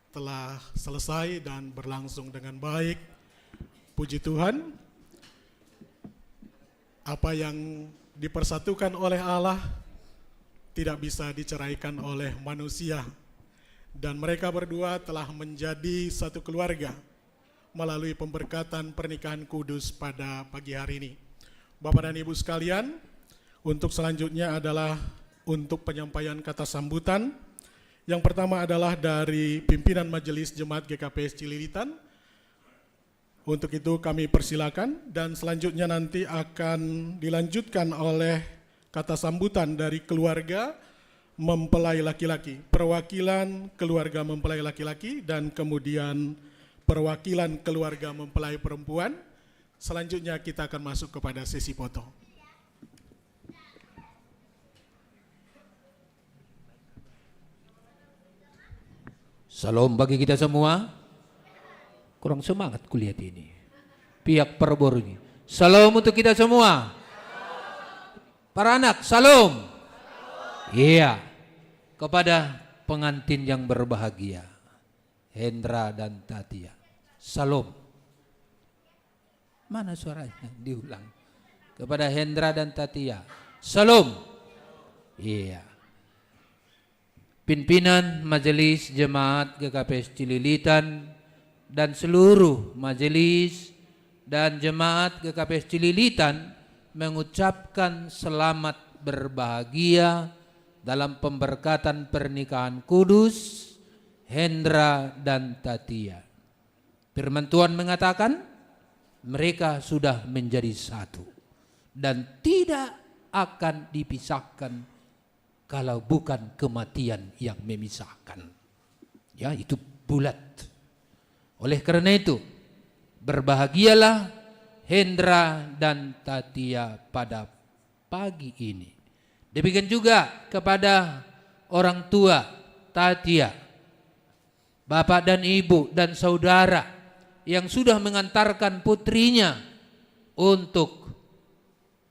telah selesai dan berlangsung dengan baik. Puji Tuhan, apa yang dipersatukan oleh Allah tidak bisa diceraikan oleh manusia. Dan mereka berdua telah menjadi satu keluarga melalui pemberkatan pernikahan kudus pada pagi hari ini. Bapak dan Ibu sekalian, untuk selanjutnya adalah untuk penyampaian kata sambutan. Yang pertama adalah dari pimpinan Majelis Jemaat GKPS Cililitan. Untuk itu kami persilakan, dan selanjutnya nanti akan dilanjutkan oleh kata sambutan dari keluarga mempelai laki-laki, perwakilan keluarga mempelai laki-laki, dan kemudian perwakilan keluarga mempelai perempuan. Selanjutnya kita akan masuk kepada sesi foto. Salam bagi kita semua. Kurang semangat kulihat ini. Pihak perbor ini. Salam untuk kita semua. Para anak, salam. Iya. Kepada pengantin yang berbahagia, Hendra dan Tatia. Salam. Mana suaranya? Diulang. Kepada Hendra dan Tatia. Salam. Iya. Pimpinan Majelis Jemaat GKPS Cililitan dan seluruh majelis dan jemaat GKPS Cililitan mengucapkan selamat berbahagia dalam pemberkatan pernikahan kudus Hendra dan Tatia. Firman Tuhan mengatakan mereka sudah menjadi satu dan tidak akan dipisahkan kalau bukan kematian yang memisahkan. Ya, itu bulat. Oleh karena itu, berbahagialah Hendra dan Tatia pada pagi ini. Demikian juga kepada orang tua Tatia, bapak dan ibu dan saudara yang sudah mengantarkan putrinya untuk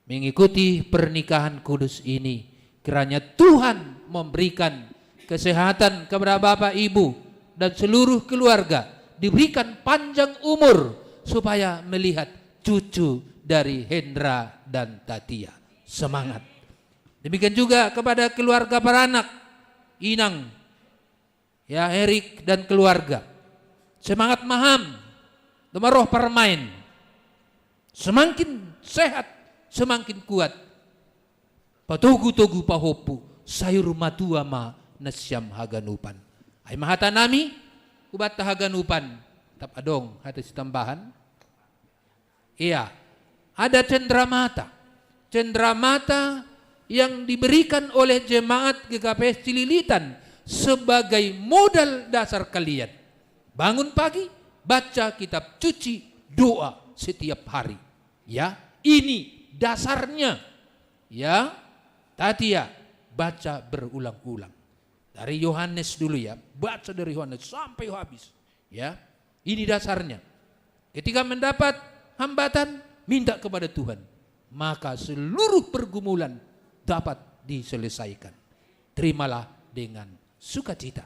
mengikuti pernikahan kudus ini. Kiranya Tuhan memberikan kesehatan kepada bapak ibu dan seluruh keluarga, diberikan panjang umur supaya melihat cucu dari Hendra dan Tatia. Semangat. Demikian juga kepada keluarga para anak, Inang, ya, Erik dan keluarga. Semangat maham, roh permain. Semakin sehat, semakin kuat. Patogu-togu pahopu, sayur matua ma nasyam haganupan. Ay mahata nami, ubat haganupan. Tap adong, hati tambahan. Iya, ada cendramata. Cendramata yang diberikan oleh jemaat GKP Cililitan sebagai modal dasar kalian. Bangun pagi, baca kitab suci, doa setiap hari. Ya, ini dasarnya. Ya, Tatia, baca berulang-ulang. Dari Yohanes dulu ya, baca dari Yohanes sampai habis. Ya, ini dasarnya. Ketika mendapat hambatan, minta kepada Tuhan, maka seluruh pergumulan dapat diselesaikan. Terimalah dengan sukacita.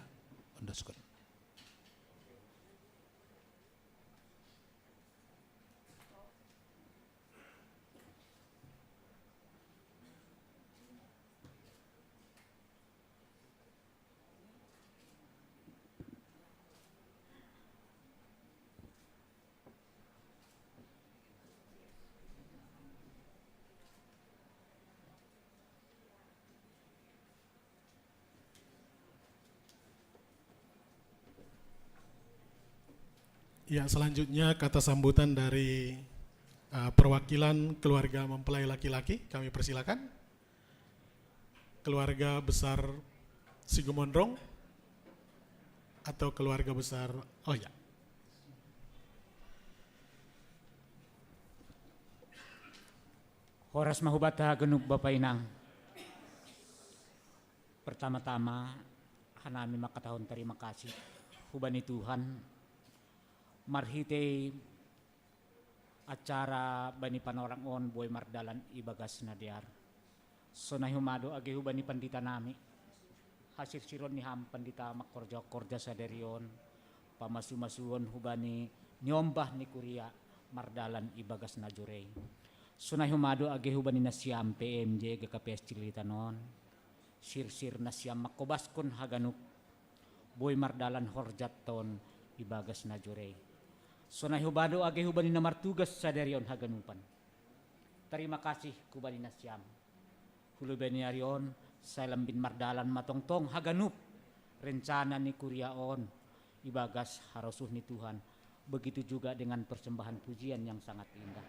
Ya, selanjutnya kata sambutan dari perwakilan keluarga mempelai laki-laki, kami persilakan. Keluarga besar Sigumondrong atau keluarga besar, oh ya. Horas mahubata genuk Bapak Inang. Pertama-tama, hanami makatahon terima kasih. Hubani Tuhan, marhite acara bani panorang on boy mardalan ibagas nadiar. Sonay humado agi hubani pandita nami. Hasil siron ni ham pandita makorja-korja sa derion. Pamasu-masuon hubani nyombah ni kuria mardalan ibagas na jurey. Sonay humado agi hubani na siyam PMJ GKPS Cililitanon. Sir-sir na siyam makobaskon haganuk. Boy mardalan horjat ton ibagas na jurey. Sonay hubado agi hubani na martugas sa derion haganupan. Terima kasih kubani na siyam. Hulubani arion sa lambin mardalan matongtong haganup. Rencana ni kuriaon ibagas harasuh ni Tuhan. Begitu juga dengan persembahan pujian yang sangat indah.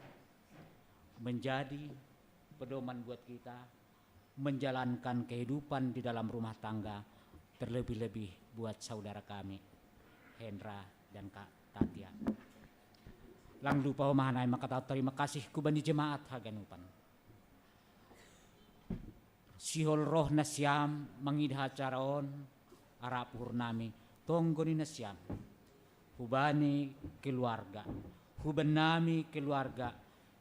Menjadi pedoman buat kita menjalankan kehidupan di dalam rumah tangga, terlebih-lebih buat saudara kami Hendra dan Kak Tatia. Lang lupa humahanay makataw terima kasih kubani jemaat haganupan. Sihol roh na siyam mangidha caraon arapur nami tonggoni na siyam. Hubani keluarga, huban nami keluarga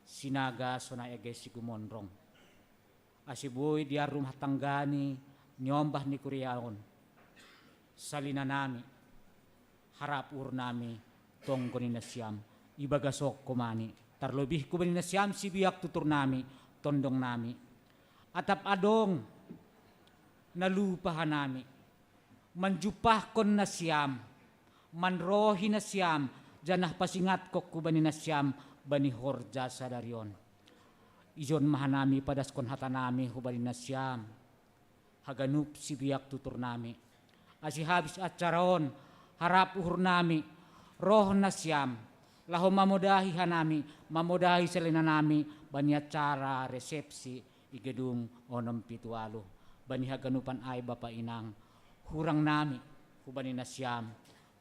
sinaga sonay age Sigumondrong. Asiboy dia rumah tanggani nyombah ni kuriaon. Salina nami harapur nami tonggoni na siyam. Ibagasok kumani. Terlebih kubani na siyam si biyak tutur nami, tondong nami. Atap adong nalupahan nami. Manjupah kon na siyam, manrohi na siyam, janah pasingat ko kubani na siyam, bani horja sa darion. Ijon mahanami padas kon hata nami hubani na siyam. Haganup si biyak tutur nami. Asi habis acaron, harap uhur nami, roh na siyam, laho mamodahi hanami, mamodahi selena nami, bani acara resepsi i gedung onom pitualo. Bani haganupan ay Bapa Inang, hurang nami, hubani nasyam,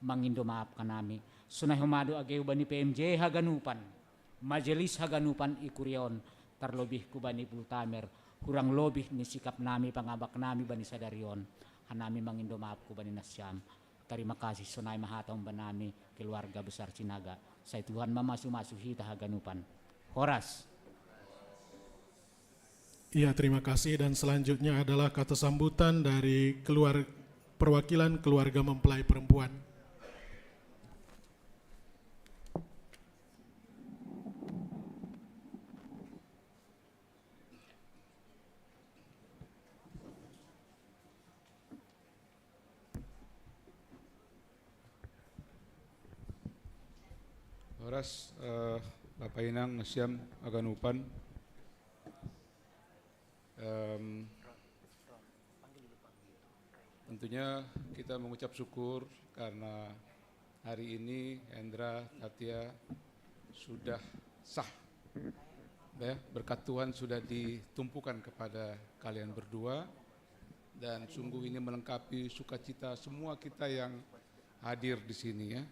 mangindo maaf ka nami. Sunay humado agay hubani PMJ haganupan, majelis haganupan ikurion, tarlobih kubani Bultamer, hurang lobih ni sikap nami, pangabak nami bani sadarion, hanami mangindo maaf kubani nasyam. Terima kasih sunay mahatong banami keluarga besar Cinaga. Saya Tuhan mamasu-masu hita haganupan. Horas. Iya, terima kasih. Dan selanjutnya adalah kata sambutan dari perwakilan keluarga mempelai perempuan. Horas, Bapak Inang, Nasyam, Aganupan. Tentunya kita mengucap syukur karena hari ini Hendra, Tatia sudah sah. Ya, berkat Tuhan sudah ditumpukan kepada kalian berdua, dan sungguh ini melengkapi sukacita semua kita yang hadir di sini ya.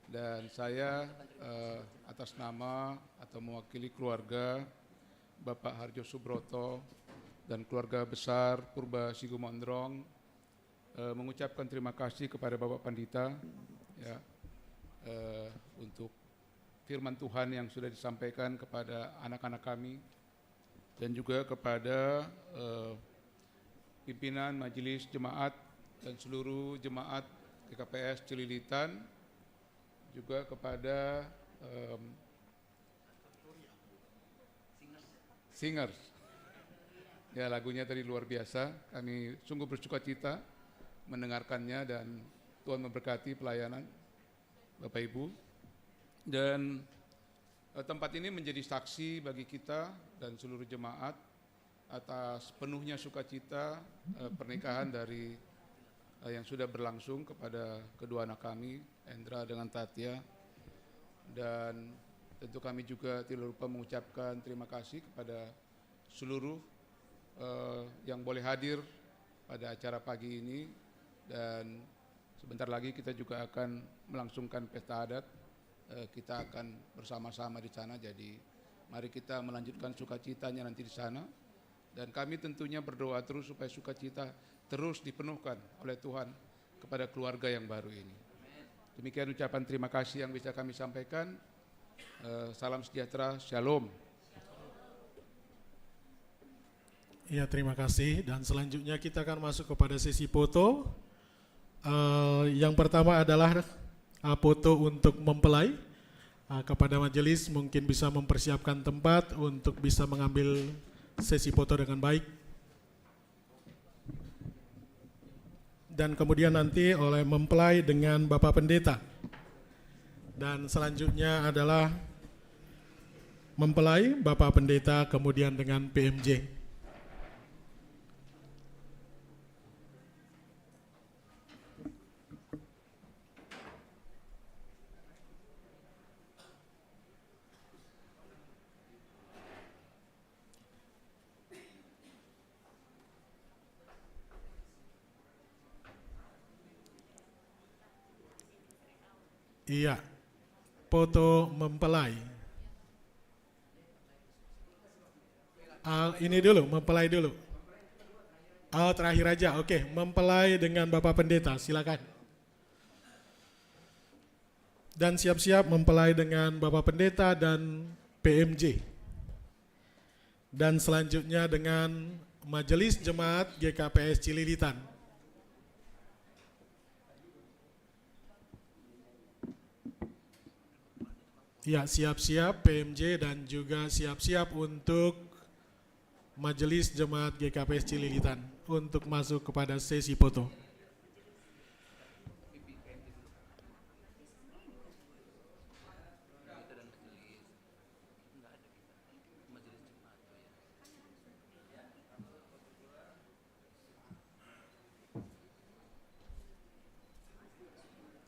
Dan saya atas nama atau mewakili keluarga Bapak Harjo Subroto dan keluarga besar Purba Sigumondrong mengucapkan terima kasih kepada Bapak Pandita ya, untuk firman Tuhan yang sudah disampaikan kepada anak-anak kami, dan juga kepada pimpinan Majelis Jemaat dan seluruh jemaat GKPS Cililitan, juga kepada singers. Ya, lagunya tadi luar biasa. Kami sungguh bersukacita mendengarkannya, dan Tuhan memberkati pelayanan Bapak Ibu. Dan tempat ini menjadi saksi bagi kita dan seluruh jemaat atas penuhnya sukacita pernikahan dari yang sudah berlangsung kepada kedua anak kami, Hendra dengan Tatia. Dan tentu kami juga tidak lupa mengucapkan terima kasih kepada seluruh yang boleh hadir pada acara pagi ini. Dan sebentar lagi kita juga akan melangsungkan pesta adat. Kita akan bersama-sama di sana, jadi mari kita melanjutkan sukacitanya nanti di sana. Dan kami tentunya berdoa terus supaya sukacita terus dipenuhkan oleh Tuhan kepada keluarga yang baru ini. Demikian ucapan terima kasih yang bisa kami sampaikan. Salam sejahtera, shalom. Ya, terima kasih. Dan selanjutnya kita akan masuk kepada sesi foto. Yang pertama adalah foto untuk mempelai. Kepada majelis mungkin bisa mempersiapkan tempat untuk bisa mengambil sesi foto dengan baik. Dan kemudian nanti oleh mempelai dengan Bapak Pendeta. Dan selanjutnya adalah mempelai, Bapak Pendeta, kemudian dengan PMJ. Iya, foto mempelai. Ini dulu, mempelai dulu. Terakhir aja, oke. Mempelai dengan Bapak Pendeta, silakan. Dan siap-siap mempelai dengan Bapak Pendeta dan PMJ. Dan selanjutnya dengan Majelis Jemaat GKPS Cililitan. Ya, siap-siap PMJ dan juga siap-siap untuk Majelis Jemaat GKPS Cililitan untuk masuk kepada sesi foto.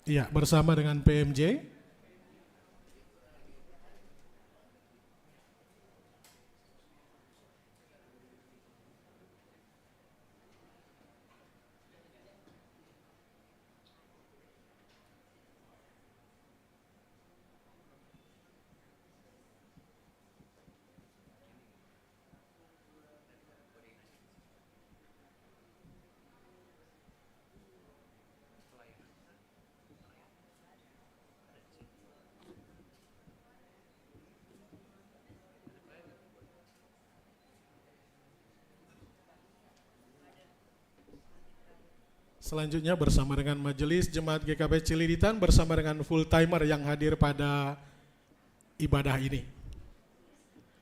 Ya, bersama dengan PMJ. Selanjutnya bersama dengan Majelis Jemaat GKP Cililitan bersama dengan full timer yang hadir pada ibadah ini.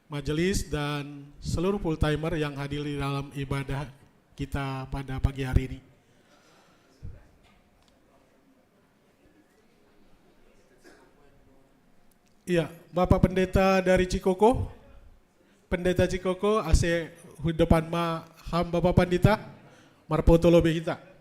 Majelis dan seluruh full timer yang hadir di dalam ibadah kita pada pagi hari ini. Iya, Bapak Pendeta dari Cikoko, Pendeta Cikoko, ase depan ma ham Bapak Pandita, Marpoto Lobe kita.